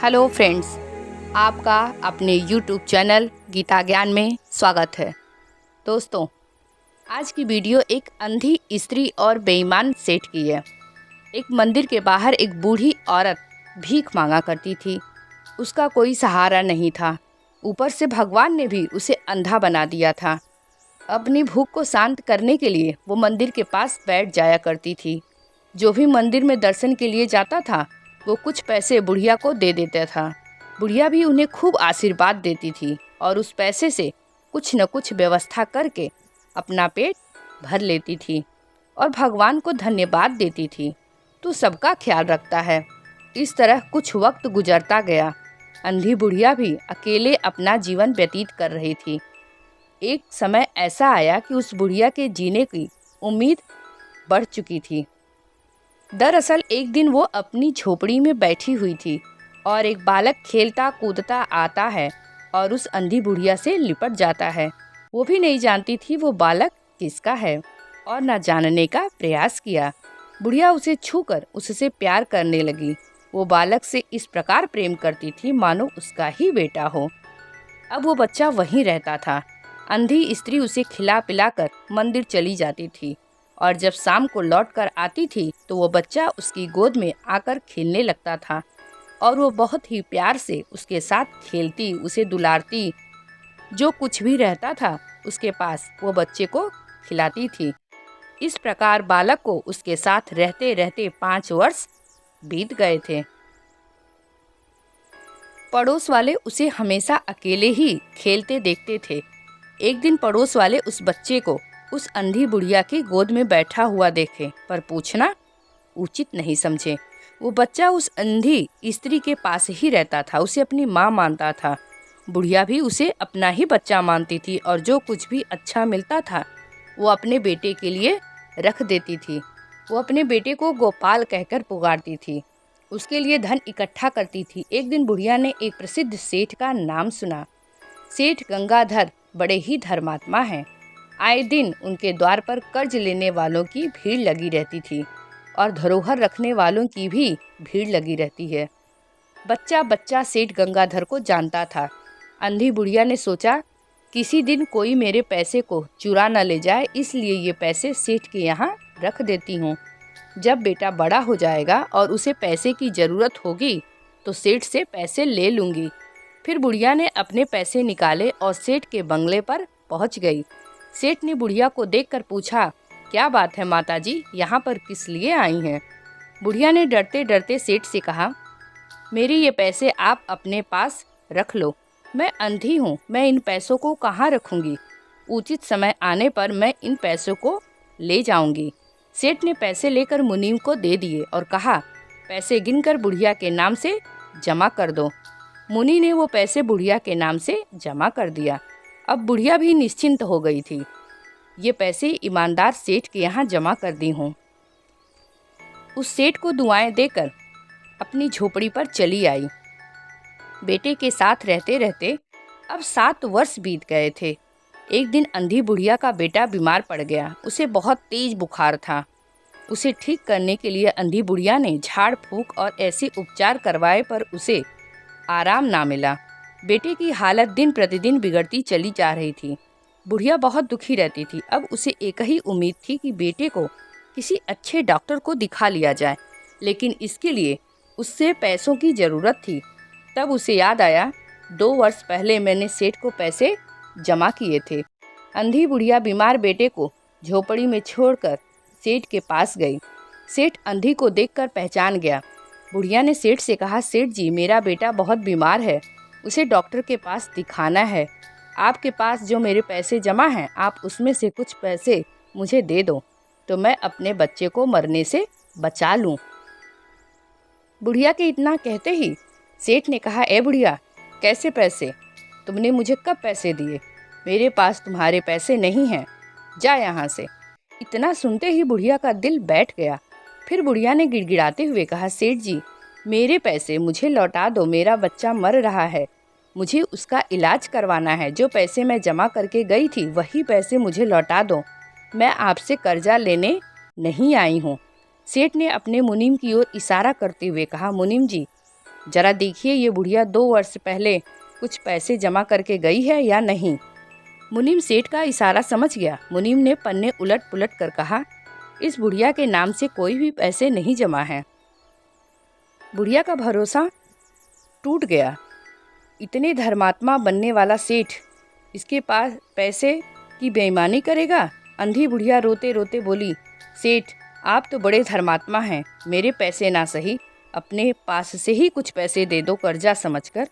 Hello friends, आपका अपने YouTube channel Gita ज्ञान में स्वागत है। दोस्तों, आज की वीडियो एक अंधी स्त्री और बेईमान सेठ की है। एक मंदिर के बाहर एक बूढ़ी औरत भीख मांगा करती थी। उसका कोई सहारा नहीं था। ऊपर से भगवान ने भी उसे अंधा बना दिया था। अपनी भूख को शांत करने के लिए वो मंदिर के पास बैठ जाया करती थी। जो भी मंदिर में दर्शन के लिए जाता था वो कुछ पैसे बुढ़िया को दे देता था। बुढ़िया भी उन्हें खूब आशीर्वाद देती थी और उस पैसे से कुछ न कुछ व्यवस्था करके अपना पेट भर लेती थी और भगवान को धन्यवाद देती थी। तू सबका ख्याल रखता है। इस तरह कुछ वक्त गुजरता गया। अंधी बुढ़िया भी अकेले अपना जीवन व्यतीत कर रही थी। एक समय ऐसा आया कि उस बुढ़िया के जीने की उम्मीद बढ़ चुकी थी। दरअसल एक दिन वो अपनी झोपड़ी में बैठी हुई थी और एक बालक खेलता कूदता आता है और उस अंधी बुढ़िया से लिपट जाता है। वो भी नहीं जानती थी वो बालक किसका है और न जानने का प्रयास किया। बुढ़िया उसे छूकर उससे प्यार करने लगी। वो बालक से इस प्रकार प्रेम करती थी मानो उसका ही बेटा हो। अब वो बच्चा वहीं रहता था। अंधी स्त्री उसे खिला पिलाकर मंदिर चली जाती थी और जब शाम को लौट कर आती थी तो वो बच्चा उसकी गोद में आकर खेलने लगता था और वो बहुत ही प्यार से उसके साथ खेलती, उसे दुलारती। जो कुछ भी रहता था उसके पास वो बच्चे को खिलाती थी। इस प्रकार बालक को उसके साथ रहते रहते 5 वर्ष बीत गए थे। पड़ोस वाले उसे हमेशा अकेले ही खेलते देखते थे। एक दिन पड़ोस वाले उस बच्चे को उस अंधी बुढ़िया की गोद में बैठा हुआ देखे पर पूछना उचित नहीं समझे। वो बच्चा उस अंधी स्त्री के पास ही रहता था, उसे अपनी माँ मानता था। बुढ़िया भी उसे अपना ही बच्चा मानती थी और जो कुछ भी अच्छा मिलता था वो अपने बेटे के लिए रख देती थी। वो अपने बेटे को गोपाल कहकर पुकारती थी, उसके लिए धन इकट्ठा करती थी। एक दिन बुढ़िया ने एक प्रसिद्ध सेठ का नाम सुना। सेठ गंगाधर बड़े ही धर्मात्मा हैं। आए दिन उनके द्वार पर कर्ज लेने वालों की भीड़ लगी रहती थी और धरोहर रखने वालों की भी भीड़ लगी रहती है। बच्चा बच्चा सेठ गंगाधर को जानता था। अंधी बुढ़िया ने सोचा किसी दिन कोई मेरे पैसे को चुरा न ले जाए, इसलिए ये पैसे सेठ के यहाँ रख देती हूँ। जब बेटा बड़ा हो जाएगा और उसे पैसे की ज़रूरत होगी तो सेठ से पैसे ले लूँगी। फिर बुढ़िया ने अपने पैसे निकाले और सेठ के बंगले पर पहुँच गई। सेठ ने बुढ़िया को देखकर पूछा, क्या बात है माताजी, यहाँ पर किस लिए आई हैं? बुढ़िया ने डरते डरते सेठ से कहा, मेरे ये पैसे आप अपने पास रख लो। मैं अंधी हूँ, मैं इन पैसों को कहाँ रखूँगी? उचित समय आने पर मैं इन पैसों को ले जाऊँगी। सेठ ने पैसे लेकर मुनीम को दे दिए और कहा, पैसे गिनकर बुढ़िया के नाम से जमा कर दो। मुनि ने वो पैसे बुढ़िया के नाम से जमा कर दिया। अब बुढ़िया भी निश्चिंत हो गई थी। ये पैसे ईमानदार सेठ के यहाँ जमा कर दी हूँ। उस सेठ को दुआएं देकर अपनी झोपड़ी पर चली आई। बेटे के साथ रहते रहते अब 7 वर्ष बीत गए थे। एक दिन अंधी बुढ़िया का बेटा बीमार पड़ गया। उसे बहुत तेज बुखार था। उसे ठीक करने के लिए अंधी बुढ़िया ने झाड़ फूंक और ऐसे उपचार करवाए पर उसे आराम ना मिला। बेटे की हालत दिन प्रतिदिन बिगड़ती चली जा रही थी। बुढ़िया बहुत दुखी रहती थी। अब उसे एक ही उम्मीद थी कि बेटे को किसी अच्छे डॉक्टर को दिखा लिया जाए, लेकिन इसके लिए उससे पैसों की ज़रूरत थी। तब उसे याद आया, 2 वर्ष पहले मैंने सेठ को पैसे जमा किए थे। अंधी बुढ़िया बीमार बेटे को झोपड़ी में छोड़कर सेठ के पास गई। सेठ अंधी को देखकर पहचान गया। बुढ़िया ने सेठ से कहा, सेठ जी, मेरा बेटा बहुत बीमार है, उसे डॉक्टर के पास दिखाना है। आपके पास जो मेरे पैसे जमा हैं, आप उसमें से कुछ पैसे मुझे दे दो तो मैं अपने बच्चे को मरने से बचा लूं। बुढ़िया के इतना कहते ही सेठ ने कहा, ए बुढ़िया, कैसे पैसे? तुमने मुझे कब पैसे दिए? मेरे पास तुम्हारे पैसे नहीं हैं, जा यहाँ से। इतना सुनते ही बुढ़िया का दिल बैठ गया। फिर बुढ़िया ने गिड़गिड़ाते हुए कहा, सेठ जी, मेरे पैसे मुझे लौटा दो, मेरा बच्चा मर रहा है, मुझे उसका इलाज करवाना है। जो पैसे मैं जमा करके गई थी वही पैसे मुझे लौटा दो, मैं आपसे कर्जा लेने नहीं आई हूँ। सेठ ने अपने मुनीम की ओर इशारा करते हुए कहा, मुनीम जी, जरा देखिए ये बुढ़िया 2 वर्ष पहले कुछ पैसे जमा करके गई है या नहीं। मुनीम सेठ का इशारा समझ गया। मुनीम ने पन्ने उलट पुलट कर कहा, इस बुढ़िया के नाम से कोई भी पैसे नहीं जमा है। बुढ़िया का भरोसा टूट गया। इतने धर्मात्मा बनने वाला सेठ इसके पास पैसे की बेईमानी करेगा। अंधी बुढ़िया रोते रोते बोली, सेठ आप तो बड़े धर्मात्मा हैं, मेरे पैसे ना सही अपने पास से ही कुछ पैसे दे दो कर्जा समझकर।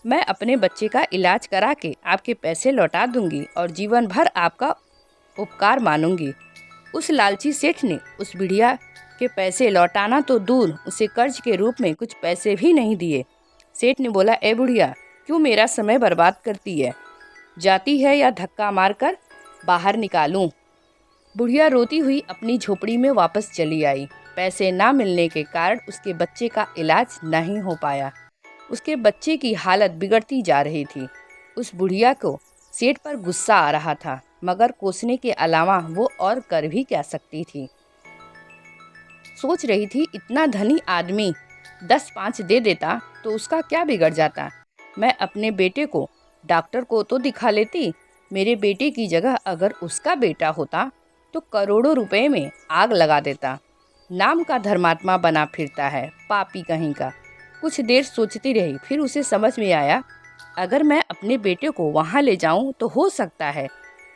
मैं अपने बच्चे का इलाज करा के आपके पैसे लौटा दूंगी और जीवन भर आपका उपकार मानूंगी। उस लालची सेठ ने उस बुढ़िया के पैसे लौटाना तो दूर, उसे कर्ज के रूप में कुछ पैसे भी नहीं दिए। सेठ ने बोला, ए बुढ़िया क्यों मेरा समय बर्बाद करती है, जाती है या धक्का मारकर बाहर निकालूं। बुढ़िया रोती हुई अपनी झोपड़ी में वापस चली आई। पैसे ना मिलने के कारण उसके बच्चे का इलाज नहीं हो पाया। उसके बच्चे की हालत बिगड़ती जा रही थी। उस बुढ़िया को सेठ पर गुस्सा आ रहा था, मगर कोसने के अलावा वो और कर भी क्या सकती थी। सोच रही थी इतना धनी आदमी 10-5 दे देता तो उसका क्या बिगड़ जाता। मैं अपने बेटे को डॉक्टर को तो दिखा लेती। मेरे बेटे की जगह अगर उसका बेटा होता तो करोड़ों रुपए में आग लगा देता। नाम का धर्मात्मा बना फिरता है, पापी कहीं का। कुछ देर सोचती रही, फिर उसे समझ में आया, अगर मैं अपने बेटे को वहाँ ले जाऊँ तो हो सकता है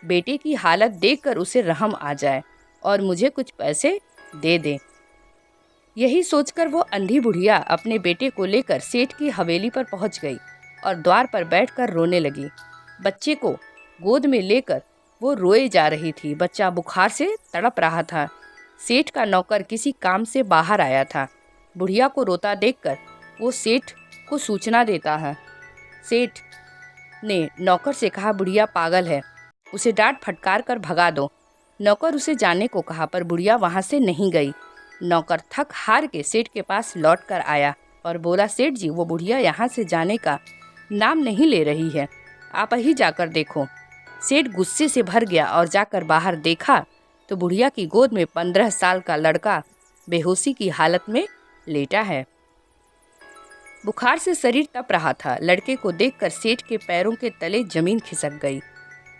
बेटे की हालत देखकर उसे रहम आ जाए और मुझे कुछ पैसे दे दे। यही सोचकर वो अंधी बुढ़िया अपने बेटे को लेकर सेठ की हवेली पर पहुंच गई और द्वार पर बैठकर रोने लगी। बच्चे को गोद में लेकर वो रोए जा रही थी। बच्चा बुखार से तड़प रहा था। सेठ का नौकर किसी काम से बाहर आया था। बुढ़िया को रोता देखकर वो सेठ को सूचना देता है। सेठ ने नौकर से कहा, बुढ़िया पागल है, उसे डांट फटकार कर भगा दो। नौकर उसे जाने को कहा पर बुढ़िया वहाँ से नहीं गई। नौकर थक हार के सेठ के पास लौट कर आया और बोला, सेठ जी वो बुढ़िया यहाँ से जाने का नाम नहीं ले रही है, आप ही जाकर देखो। सेठ गुस्से से भर गया और जाकर बाहर देखा तो बुढ़िया की गोद में 15 साल का लड़का बेहोशी की हालत में लेटा है। बुखार से शरीर तप रहा था। लड़के को देखकर सेठ के पैरों के तले जमीन खिसक गई।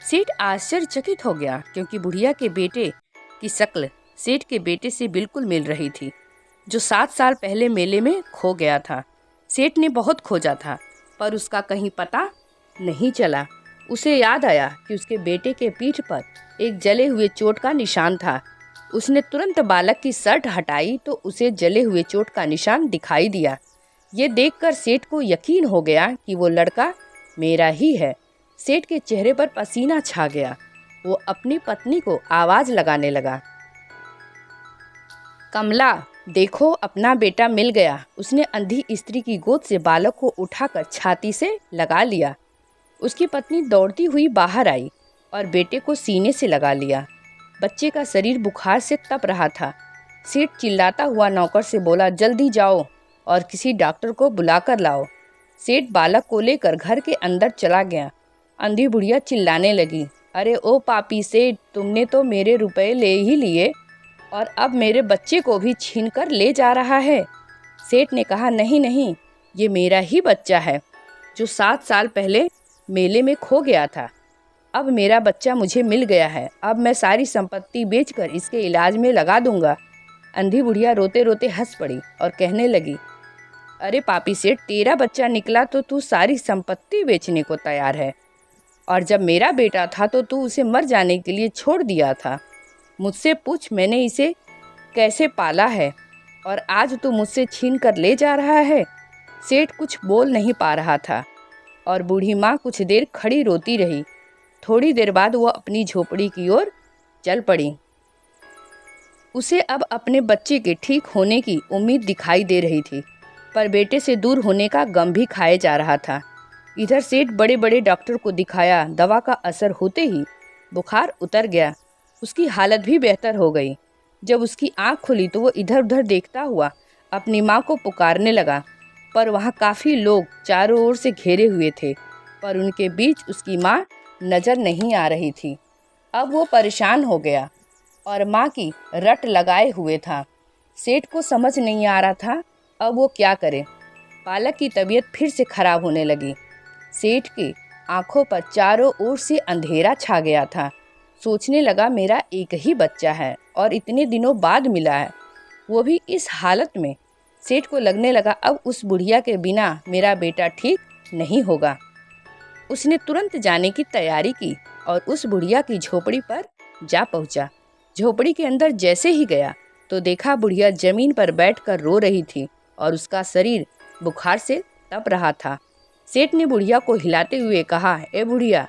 सेठ आश्चर्यचकित हो गया क्योंकि बुढ़िया के बेटे की शक्ल सेठ के बेटे से बिल्कुल मिल रही थी, जो 7 साल पहले मेले में खो गया था। सेठ ने बहुत खोजा था पर उसका कहीं पता नहीं चला। उसे याद आया कि उसके बेटे के पीठ पर एक जले हुए चोट का निशान था। उसने तुरंत बालक की शर्ट हटाई तो उसे जले हुए चोट का निशान दिखाई दिया। ये देखकर सेठ को यकीन हो गया कि वो लड़का मेरा ही है। सेठ के चेहरे पर पसीना छा गया। वो अपनी पत्नी को आवाज लगाने लगा, कमला देखो अपना बेटा मिल गया। उसने अंधी स्त्री की गोद से बालक को उठाकर छाती से लगा लिया। उसकी पत्नी दौड़ती हुई बाहर आई और बेटे को सीने से लगा लिया। बच्चे का शरीर बुखार से तप रहा था। सेठ चिल्लाता हुआ नौकर से बोला, जल्दी जाओ और किसी डॉक्टर को बुलाकर लाओ। सेठ बालक को लेकर घर के अंदर चला गया। अंधी बुढ़िया चिल्लाने लगी, अरे ओ पापी सेठ, तुमने तो मेरे रुपए ले ही लिए और अब मेरे बच्चे को भी छीन कर ले जा रहा है। सेठ ने कहा, नहीं नहीं, ये मेरा ही बच्चा है जो 7 साल पहले मेले में खो गया था। अब मेरा बच्चा मुझे मिल गया है। अब मैं सारी संपत्ति बेचकर इसके इलाज में लगा दूंगा। अंधी बुढ़िया रोते रोते हंस पड़ी और कहने लगी, अरे पापी सेठ, तेरा बच्चा निकला तो तू सारी संपत्ति बेचने को तैयार है, और जब मेरा बेटा था तो तू उसे मर जाने के लिए छोड़ दिया था। मुझसे पूछ मैंने इसे कैसे पाला है और आज तू मुझसे छीन कर ले जा रहा है। सेठ कुछ बोल नहीं पा रहा था और बूढ़ी माँ कुछ देर खड़ी रोती रही। थोड़ी देर बाद वो अपनी झोपड़ी की ओर चल पड़ी। उसे अब अपने बच्चे के ठीक होने की उम्मीद दिखाई दे रही थी, पर बेटे से दूर होने का गम भी खाए जा रहा था। इधर सेठ बड़े बड़े डॉक्टर को दिखाया। दवा का असर होते ही बुखार उतर गया। उसकी हालत भी बेहतर हो गई। जब उसकी आंख खुली तो वो इधर उधर देखता हुआ अपनी माँ को पुकारने लगा, पर वहाँ काफ़ी लोग चारों ओर से घेरे हुए थे, पर उनके बीच उसकी माँ नज़र नहीं आ रही थी। अब वो परेशान हो गया और माँ की रट लगाए हुए था। सेठ को समझ नहीं आ रहा था अब वो क्या करे। बालक की तबीयत फिर से खराब होने लगी। सेठ की आंखों पर चारों ओर से अंधेरा छा गया था। सोचने लगा, मेरा एक ही बच्चा है और इतने दिनों बाद मिला है, वो भी इस हालत में। सेठ को लगने लगा अब उस बुढ़िया के बिना मेरा बेटा ठीक नहीं होगा। उसने तुरंत जाने की तैयारी की और उस बुढ़िया की झोपड़ी पर जा पहुंचा। झोपड़ी के अंदर जैसे ही गया तो देखा बुढ़िया जमीन पर बैठकर रो रही थी और उसका शरीर बुखार से तप रहा था। सेठ ने बुढ़िया को हिलाते हुए कहा, ए बुढ़िया,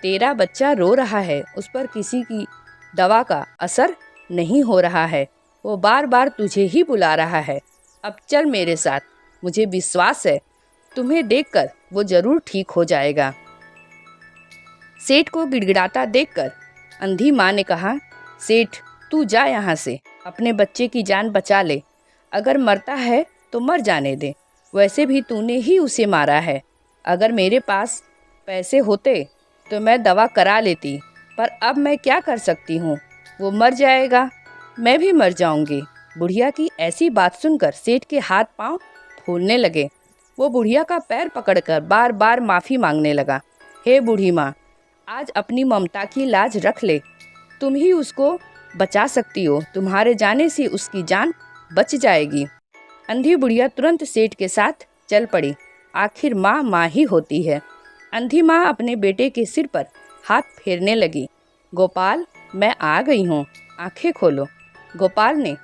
तेरा बच्चा रो रहा है, उस पर किसी की दवा का असर नहीं हो रहा है, वो बार बार तुझे ही बुला रहा है। अब चल मेरे साथ, मुझे विश्वास है तुम्हें देखकर वो जरूर ठीक हो जाएगा। सेठ को गिड़गिड़ाता देखकर अंधी माँ ने कहा, सेठ तू जा यहाँ से, अपने बच्चे की जान बचा ले। अगर मरता है तो मर जाने दे, वैसे भी तूने ही उसे मारा है। अगर मेरे पास पैसे होते तो मैं दवा करा लेती, पर अब मैं क्या कर सकती हूँ, वो मर जाएगा, मैं भी मर जाऊंगी। बुढ़िया की ऐसी बात सुनकर सेठ के हाथ पांव फूलने लगे। वो बुढ़िया का पैर पकड़कर बार बार माफ़ी मांगने लगा। हे बूढ़ी माँ, आज अपनी ममता की लाज रख ले, तुम ही उसको बचा सकती हो, तुम्हारे जाने से उसकी जान बच जाएगी। अंधी बुढ़िया तुरंत सेठ के साथ चल पड़ी। आखिर माँ माँ ही होती है। अंधी माँ अपने बेटे के सिर पर हाथ फेरने लगी। गोपाल, मैं आ गई हूँ, आंखें खोलो। गोपाल ने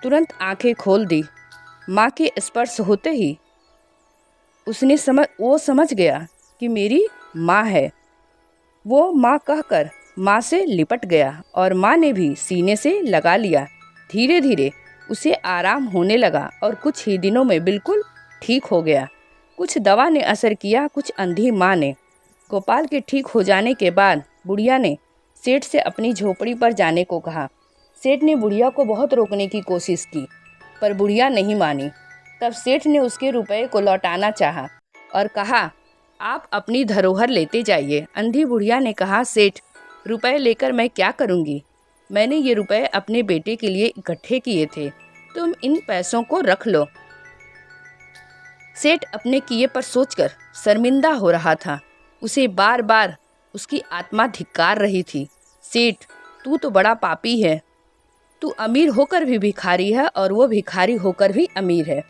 तुरंत आंखें खोल दी। माँ के स्पर्श होते ही वो समझ गया कि मेरी माँ है। वो माँ कहकर माँ से लिपट गया और माँ ने भी सीने से लगा लिया। धीरे धीरे उसे आराम होने लगा और कुछ ही दिनों में बिल्कुल ठीक हो गया। कुछ दवा ने असर किया, कुछ अंधी माँ ने। गोपाल के ठीक हो जाने के बाद बुढ़िया ने सेठ से अपनी झोपड़ी पर जाने को कहा। सेठ ने बुढ़िया को बहुत रोकने की कोशिश की, पर बुढ़िया नहीं मानी। तब सेठ ने उसके रुपए को लौटाना चाहा और कहा, आप अपनी धरोहर लेते जाइए। अंधी बुढ़िया ने कहा, सेठ, रुपए लेकर मैं क्या करूँगी? मैंने ये रुपए अपने बेटे के लिए इकट्ठे किए थे, तुम इन पैसों को रख लो। सेठ अपने किए पर सोचकर शर्मिंदा हो रहा था। उसे बार बार उसकी आत्मा धिक्कार रही थी। सेठ, तू तो बड़ा पापी है, तू अमीर होकर भी भिखारी है और वो भिखारी होकर भी अमीर है।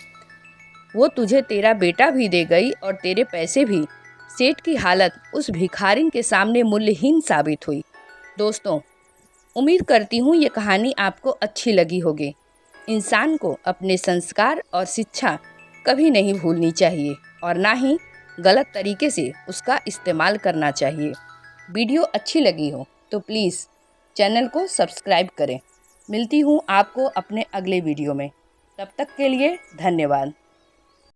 वो तुझे तेरा बेटा भी दे गई और तेरे पैसे भी। सेठ की हालत उस भिखारिन के सामने मूल्यहीन साबित हुई। दोस्तों, उम्मीद करती हूँ ये कहानी आपको अच्छी लगी होगी। इंसान को अपने संस्कार और शिक्षा कभी नहीं भूलनी चाहिए और ना ही गलत तरीके से उसका इस्तेमाल करना चाहिए। वीडियो अच्छी लगी हो तो प्लीज़ चैनल को सब्सक्राइब करें। मिलती हूँ आपको अपने अगले वीडियो में। तब तक के लिए धन्यवाद।